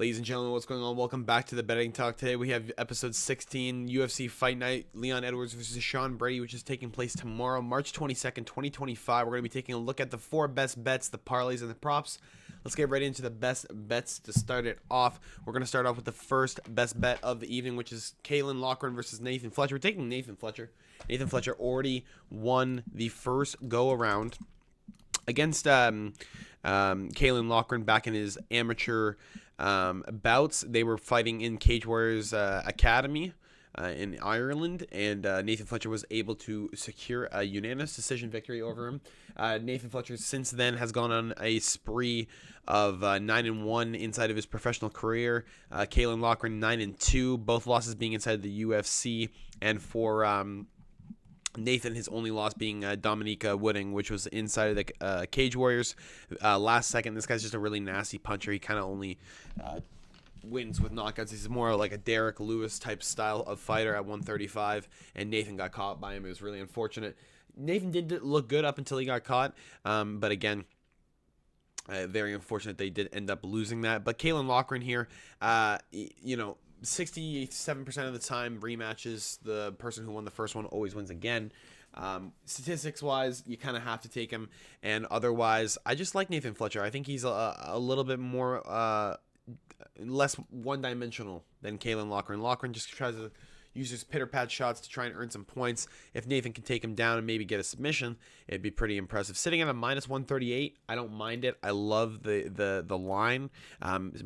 Ladies and gentlemen, what's going on? Welcome back to the Betting Talk. Today we have episode 16, UFC Fight Night, Leon Edwards versus Sean Brady, which is taking place tomorrow, March 22nd, 2025. We're going to be taking a look at the four best bets, the parlays, and the props. Let's get right into the best bets to start it off. We're going to start off with the first best bet of the evening, which is Kalen Loughran versus Nathan Fletcher. We're taking Nathan Fletcher. Nathan Fletcher already won the first go-around against Kalen Loughran back in his amateur bouts. They were fighting in Cage Warriors Academy in Ireland, and Nathan Fletcher was able to secure a unanimous decision victory over him. Nathan Fletcher since then has gone on a spree of 9-1 inside of his professional career. Kalen Loughran 9-2, both losses being inside the UFC, and for Nathan, his only loss being Dominica Wooding, which was inside of the Cage Warriors. Last second, this guy's just a really nasty puncher. He kind of only wins with knockouts. He's more like a Derek Lewis type style of fighter at 135, and Nathan got caught by him. It was really unfortunate. Nathan did look good up until he got caught, but again, very unfortunate they did end up losing that. But Kalen Loughran here, 67% of the time, rematches, the person who won the first one always wins again. Statistics wise, you kind of have to take him, and otherwise I just like Nathan Fletcher. I think he's a little bit more less one-dimensional than Kalen Loughran. Loughran just tries to use his pitter-pat shots to try and earn some points. If Nathan can take him down and maybe get a submission, it'd be pretty impressive. Sitting at a minus 138, I don't mind it. I love the line.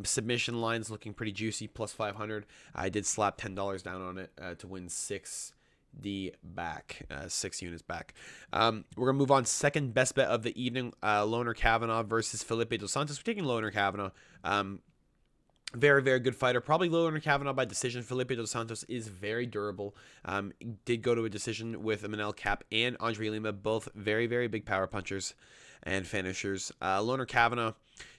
Submission line's looking pretty juicy, plus 500. I did slap $10 down on it to win 6 units back. We're gonna move on. Second best bet of the evening, Loner Kavanagh versus Felipe Dos Santos. We're taking Loner Kavanagh. Very, very good fighter. Probably Loner Kavanagh by decision. Felipe Dos Santos is very durable. Did go to a decision with Manel Cap and Andre Lima, both very, very big power punchers and finishers. Loner Kavanagh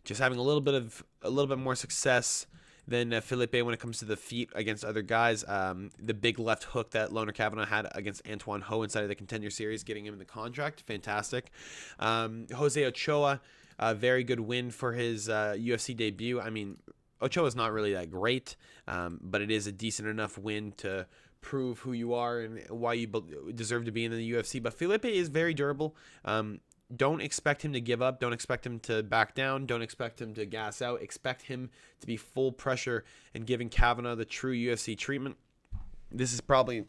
just having a little bit more success than Felipe when it comes to the feet against other guys. The big left hook that Loner Kavanagh had against Antoine Ho inside of the Contender Series, getting him in the contract, fantastic. Jose Ochoa, a very good win for his UFC debut. I mean, Ochoa is not really that great, but it is a decent enough win to prove who you are and why you deserve to be in the UFC. But Felipe is very durable. Don't expect him to give up. Don't expect him to back down. Don't expect him to gas out. Expect him to be full pressure and giving Kavanagh the true UFC treatment. This is probably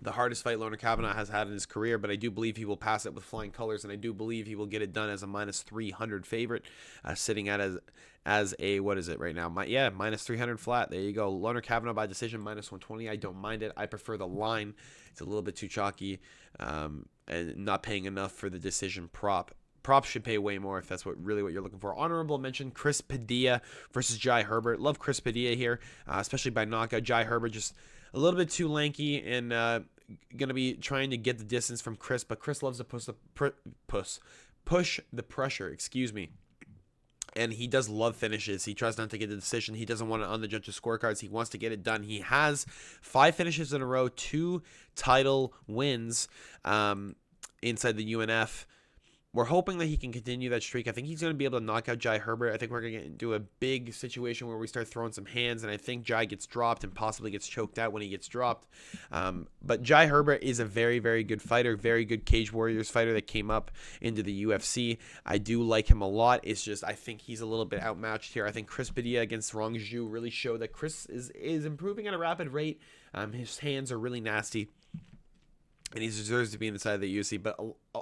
the hardest fight Loner Kavanagh has had in his career, but I do believe he will pass it with flying colors, and I do believe he will get it done as a minus 300 favorite, sitting at as a, what is it right now? Minus 300 flat. There you go. Loner Kavanagh by decision, minus 120. I don't mind it. I prefer the line. It's a little bit too chalky, and not paying enough for the decision prop. Props should pay way more if that's really what you're looking for. Honorable mention, Chris Padilla versus Jai Herbert. Love Chris Padilla here, especially by knockout. Jai Herbert just a little bit too lanky and going to be trying to get the distance from Chris, but Chris loves to push the pressure, excuse me. And he does love finishes. He tries not to get the decision. He doesn't want it on the judges' scorecards. He wants to get it done. He has 5 finishes in a row, 2 title wins inside the UNF. We're hoping that he can continue that streak. I think he's going to be able to knock out Jai Herbert. I think we're going to get into a big situation where we start throwing some hands, and I think Jai gets dropped and possibly gets choked out when he gets dropped. But Jai Herbert is a very, very good fighter, very good Cage Warriors fighter that came up into the UFC. I do like him a lot. It's just I think he's a little bit outmatched here. I think Chris Padilla against Rong Zhu really showed that Chris is improving at a rapid rate. His hands are really nasty, and he deserves to be inside the UFC. But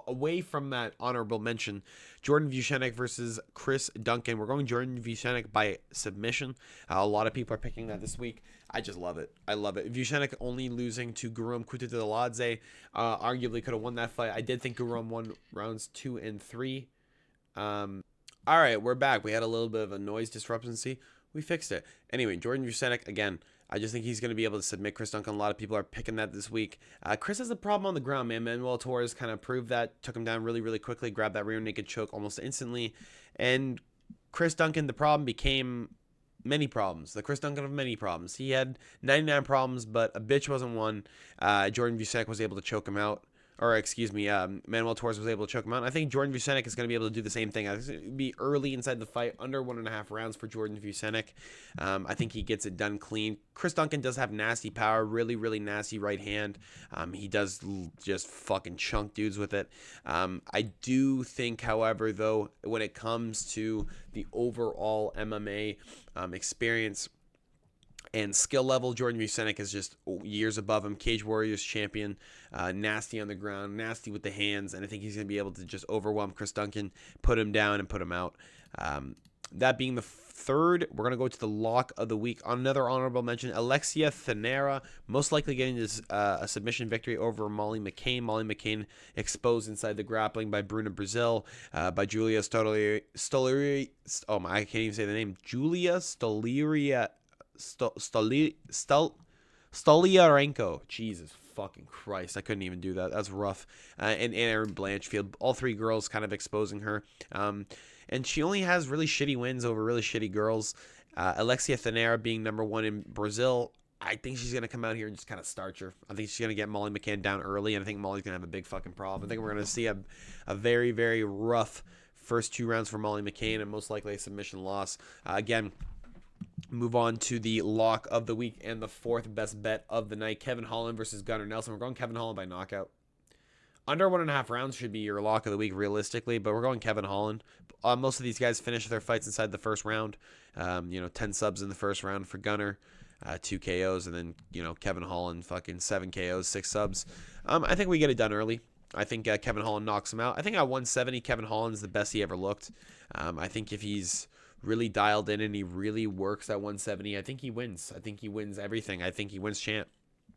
away from that honorable mention, Jordan Vucenic versus Chris Duncan. We're going Jordan Vucenic by submission. A lot of people are picking that this week. I just love it. I love it. Vucenic only losing to Guram Kutateladze. Arguably could have won that fight. I did think Guram won rounds 2 and 3. All right, we're back. We had a little bit of a noise disruption. We fixed it. Anyway, Jordan Vucenic, again, I just think he's going to be able to submit Chris Duncan. A lot of people are picking that this week. Chris has a problem on the ground, man. Manuel Torres kind of proved that. Took him down really, really quickly. Grabbed that rear naked choke almost instantly. And Chris Duncan, the problem became many problems. The Chris Duncan of many problems. He had 99 problems, but a bitch wasn't one. Jordan Vucenic was able to choke him out. or excuse me, Manuel Torres was able to choke him out. I think Jordan Vucenic is going to be able to do the same thing. I think it's going to be early inside the fight, under 1.5 rounds for Jordan Vucenic. I think he gets it done clean. Chris Duncan does have nasty power, really, really nasty right hand. He does just fucking chunk dudes with it. I do think, however, though, when it comes to the overall MMA experience and skill level, Jordan Vucenic is just years above him. Cage Warriors champion, nasty on the ground, nasty with the hands, and I think he's going to be able to just overwhelm Chris Duncan, put him down, and put him out. That being the third, we're going to go to the lock of the week. Another honorable mention, Alexia Thanera, most likely getting this a submission victory over Molly McCain. Molly McCain exposed inside the grappling by Bruna Brazil, by Julia Stoliari. Oh my, I can't even say the name. Julia Stoliarenko. Jesus fucking Christ, I couldn't even do that. That's rough. And Erin Blanchfield, all three girls kind of exposing her. And she only has really shitty wins over really shitty girls. Alexia Thanera being number one in Brazil, I think she's going to come out here and just kind of starch her. I think she's going to get Molly McCann down early, and I think Molly's going to have a big fucking problem. I think we're going to see a very, very rough first 2 rounds for Molly McCann, and most likely a submission loss. Again, move on to the lock of the week and the fourth best bet of the night. Kevin Holland versus Gunnar Nelson. We're going Kevin Holland by knockout. Under 1.5 rounds should be your lock of the week realistically, but we're going Kevin Holland. Most of these guys finish their fights inside the first round. 10 subs in the first round for Gunnar, 2 KOs, and then, Kevin Holland, fucking 7 KOs, 6 subs. I think we get it done early. I think Kevin Holland knocks him out. I think at 170, Kevin Holland is the best he ever looked. I think if he's really dialed in and he really works at 170, I think he wins. I think he wins everything. I think he wins champ.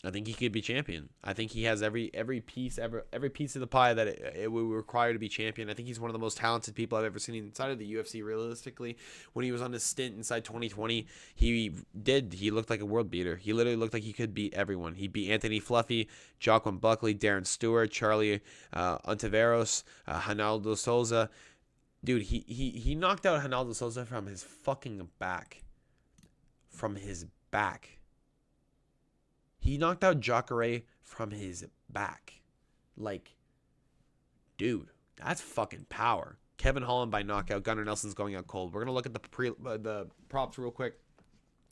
I think he could be champion. I think he has every piece of the pie that it would require to be champion. I think he's one of the most talented people I've ever seen inside of the UFC. Realistically, when he was on his stint inside 2020, he looked like a world beater. He literally looked like he could beat everyone. He beat Anthony Fluffy, Joaquin Buckley, Darren Stewart, Charlie Ontiveros, Ronaldo Souza. Dude, he knocked out Ronaldo Souza from his fucking back. From his back. He knocked out Jacare from his back. Like, dude, that's fucking power. Kevin Holland by knockout. Gunnar Nelson's going out cold. We're going to look at the props real quick.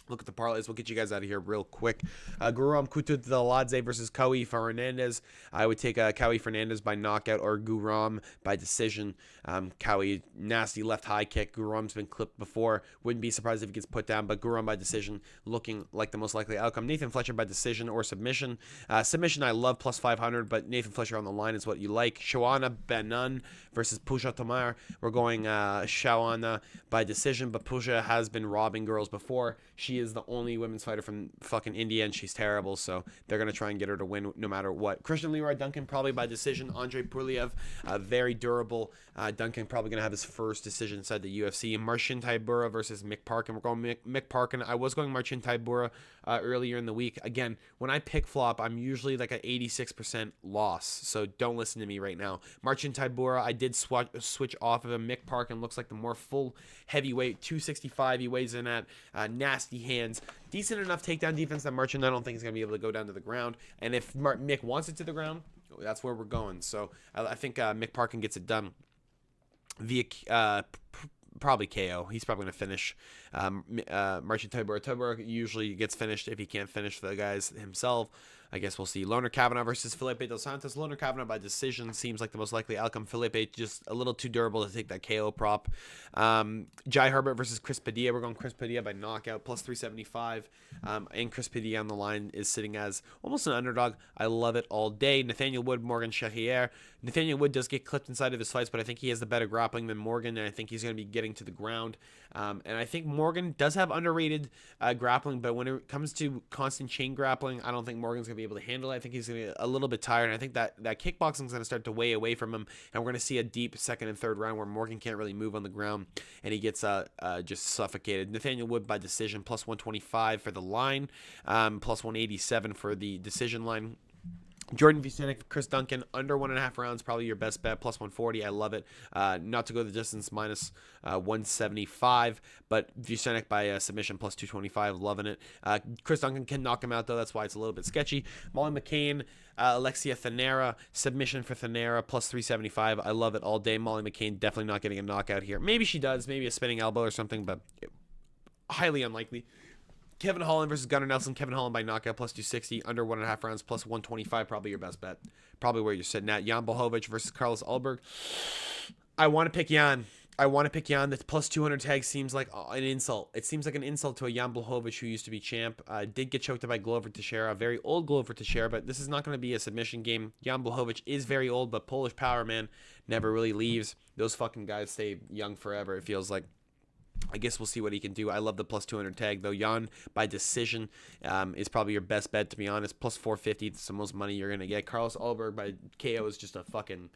Look at the parlays. We'll get you guys out of here real quick. Guram Kutateladze versus Kaui Fernandez. I would take Kaui Fernandez by knockout or Guram by decision. Kaui, nasty left high kick. Guram's been clipped before. Wouldn't be surprised if he gets put down, but Guram by decision looking like the most likely outcome. Nathan Fletcher by decision or submission. Submission I love plus 500, but Nathan Fletcher on the line is what you like. Shawana Benan versus Pooja Tomar. We're going Shawana by decision, but Pooja has been robbing girls before. She is the only women's fighter from fucking India, and she's terrible, so they're going to try and get her to win no matter what. Christian Leroy Duncan probably by decision. Andre Purliev, very durable. Duncan probably going to have his first decision inside the UFC. Marcin Tybura versus Mick Parkin. We're going Mick Parkin. I was going Marcin Tybura earlier in the week. Again, when I pick flop, I'm usually like an 86% loss, so don't listen to me right now. Marcin Tybura, I did switch off of him. Mick Parkin looks like the more full heavyweight, 265 he weighs in at. Nasty hands, decent enough takedown defense that Marcin I don't think is going to be able to go down to the ground, and if Mick wants it to the ground, that's where we're going. So I think Mick Parkin gets it done via probably KO. He's probably going to finish Marcin Tybura. Tybura usually gets finished if he can't finish the guys himself. I guess we'll see. Loner Kavanagh versus Felipe Dos Santos. Loner Kavanagh by decision seems like the most likely outcome. Felipe just a little too durable to take that KO prop. Jai Herbert versus Chris Padilla. We're going Chris Padilla by knockout, plus 375. And Chris Padilla on the line is sitting as almost an underdog. I love it all day. Nathaniel Wood, Morgan Charrier. Nathaniel Wood does get clipped inside of his fights, but I think he has the better grappling than Morgan, and I think he's going to be getting to the ground. And I think Morgan does have underrated grappling, but when it comes to constant chain grappling, I don't think Morgan's going to be able to handle it. I think he's going to get a little bit tired, and I think that kickboxing is going to start to weigh away from him, and we're going to see a deep second and third round where Morgan can't really move on the ground, and he gets just suffocated. Nathaniel Wood by decision, plus 125 for the line, plus 187 for the decision line. Jordan Vucenic, Chris Duncan, under 1.5 rounds, probably your best bet, plus 140. I love it. Not to go the distance, minus 175, but Vucenic by submission, plus 225. Loving it. Chris Duncan can knock him out, though. That's why it's a little bit sketchy. Molly McCain, Alexia Thanera, submission for Thanera, plus 375. I love it all day. Molly McCain definitely not getting a knockout here. Maybe she does, maybe a spinning elbow or something, but highly unlikely. Kevin Holland versus Gunnar Nelson. Kevin Holland by knockout, plus 260. Under 1.5 rounds, plus 125. Probably your best bet. Probably where you're sitting at. Jan Blachowicz versus Carlos Ulberg. I want to pick Jan. The plus 200 tag seems like an insult. It seems like an insult to a Jan Blachowicz who used to be champ. Did get choked out by Glover Teixeira. A very old Glover Teixeira, but this is not going to be a submission game. Jan Blachowicz is very old, but Polish power, man, never really leaves. Those fucking guys stay young forever, it feels like. I guess we'll see what he can do. I love the plus 200 tag, though. Jan by decision is probably your best bet, to be honest. Plus 450, it's the most money you're going to get. Carlos Ulberg by KO is just a fucking...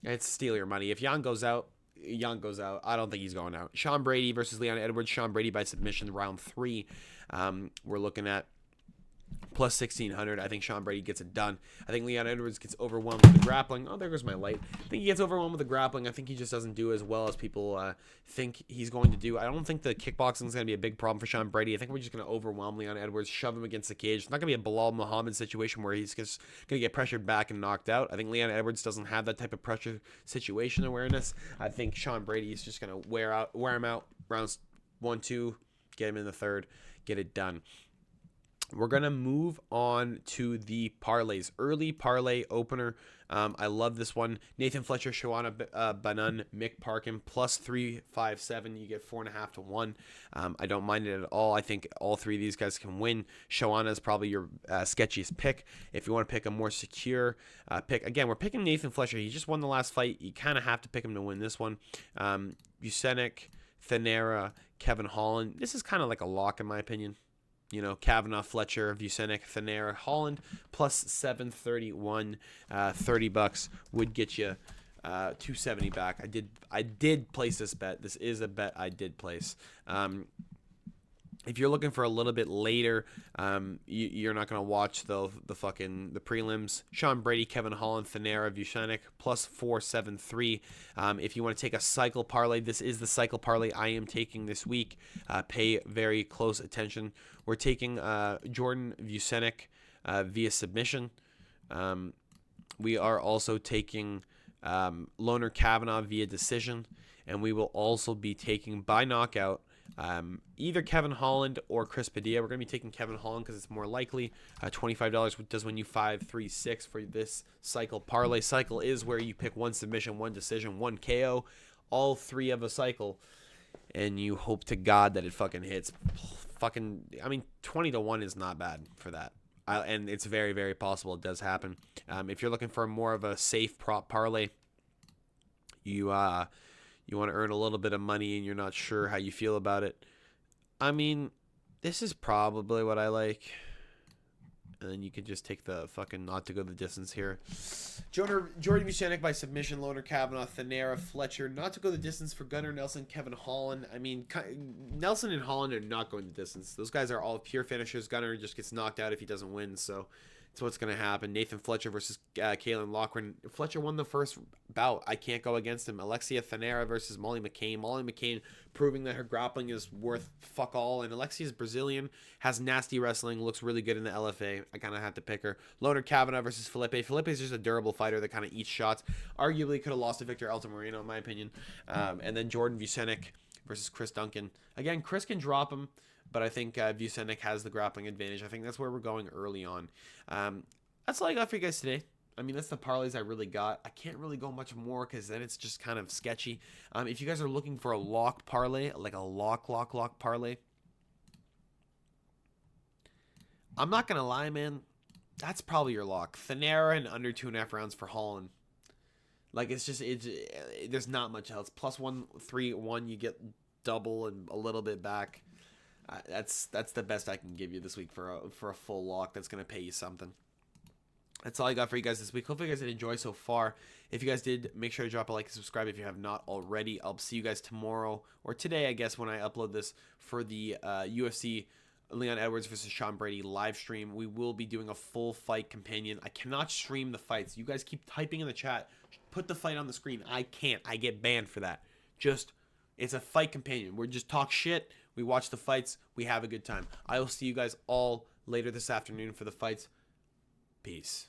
It's steal your money. If Jan goes out, Jan goes out. I don't think he's going out. Sean Brady versus Leon Edwards. Sean Brady by submission, round 3. We're looking at plus 1,600. I think Sean Brady gets it done. I think Leon Edwards gets overwhelmed with the grappling. Oh, there goes my light. I think he gets overwhelmed with the grappling. I think he just doesn't do as well as people think he's going to do. I don't think the kickboxing is going to be a big problem for Sean Brady. I think we're just going to overwhelm Leon Edwards, shove him against the cage. It's not going to be a Bilal Muhammad situation where he's just going to get pressured back and knocked out. I think Leon Edwards doesn't have that type of pressure situation awareness. I think Sean Brady is just going to wear him out rounds 1, 2, get him in the third, get it done. We're going to move on to the parlays. Early parlay opener. I love this one. Nathan Fletcher, Shawana Banun, Mick Parkin, plus 357. You get 4.5 to 1. I don't mind it at all. I think all three of these guys can win. Shawana is probably your sketchiest pick. If you want to pick a more secure pick, again, we're picking Nathan Fletcher. He just won the last fight. You kind of have to pick him to win this one. Vucenic, Thanera, Kevin Holland. This is kind of like a lock in my opinion. You know, Kavanaugh, Fletcher, Vucenic, Thanera, Holland, plus 731, $30 would get you 270 back. I did place this bet. This is a bet I did place. If you're looking for a little bit later, you're not going to watch the prelims. Sean Brady, Kevin Holland, Thanera, Vucenic, plus 473. If you want to take a cycle parlay, this is the cycle parlay I am taking this week. Pay very close attention. We're taking Jordan Vucenic via submission. We are also taking Loner Kavanaugh via decision. And we will also be taking by knockout either Kevin Holland or Chris Padilla. We're going to be taking Kevin Holland because it's more likely. $25 does win you 5-3-6 for this cycle parlay. Cycle is where you pick one submission, one decision, one KO, all three of a cycle, and you hope to God that it fucking hits. I mean, 20 to 1 is not bad for that. And it's very, very possible it does happen. If you're looking for more of a safe prop parlay, you want to earn a little bit of money and you're not sure how you feel about it. I mean, this is probably what I like. And then you can just take the fucking not to go the distance here. Jordan Vucenic by submission, Loner Kavanaugh, Thanera, Fletcher. Not to go the distance for Gunnar Nelson, Kevin Holland. I mean, Nelson and Holland are not going the distance. Those guys are all pure finishers. Gunnar just gets knocked out if he doesn't win, so it's what's going to happen. Nathan Fletcher versus Kalen Loughran. Fletcher won the first bout. I can't go against him. Alexia Thanera versus Molly McCain. Molly McCain proving that her grappling is worth fuck all. And Alexia's Brazilian, has nasty wrestling, looks really good in the LFA. I kind of have to pick her. Loner Kavanaugh versus Felipe. Felipe is just a durable fighter that kind of eats shots. Arguably could have lost to Victor Altamirano, in my opinion. And then Jordan Vucenic versus Chris Duncan. Again, Chris can drop him, but I think Vucenic has the grappling advantage. I think that's where we're going early on. That's all I got for you guys today. I mean, that's the parlays I really got. I can't really go much more because then it's just kind of sketchy. If you guys are looking for a lock parlay, like a lock parlay, I'm not going to lie, man. That's probably your lock. Thanera and under 2.5 rounds for Holland. Like, there's not much else. Plus 131, you get double and a little bit back. That's the best I can give you this week for a full lock that's going to pay you something. That's all I got for you guys this week. Hopefully you guys did enjoy so far. If you guys did, make sure to drop a like and subscribe if you have not already. I'll see you guys tomorrow or today, I guess, when I upload this for the UFC Leon Edwards versus Sean Brady live stream. We will be doing a full fight companion. I cannot stream the fights. You guys keep typing in the chat. Put the fight on the screen. I can't. I get banned for that. It's a fight companion. We're just talk shit. We watch the fights. We have a good time. I will see you guys all later this afternoon for the fights. Peace.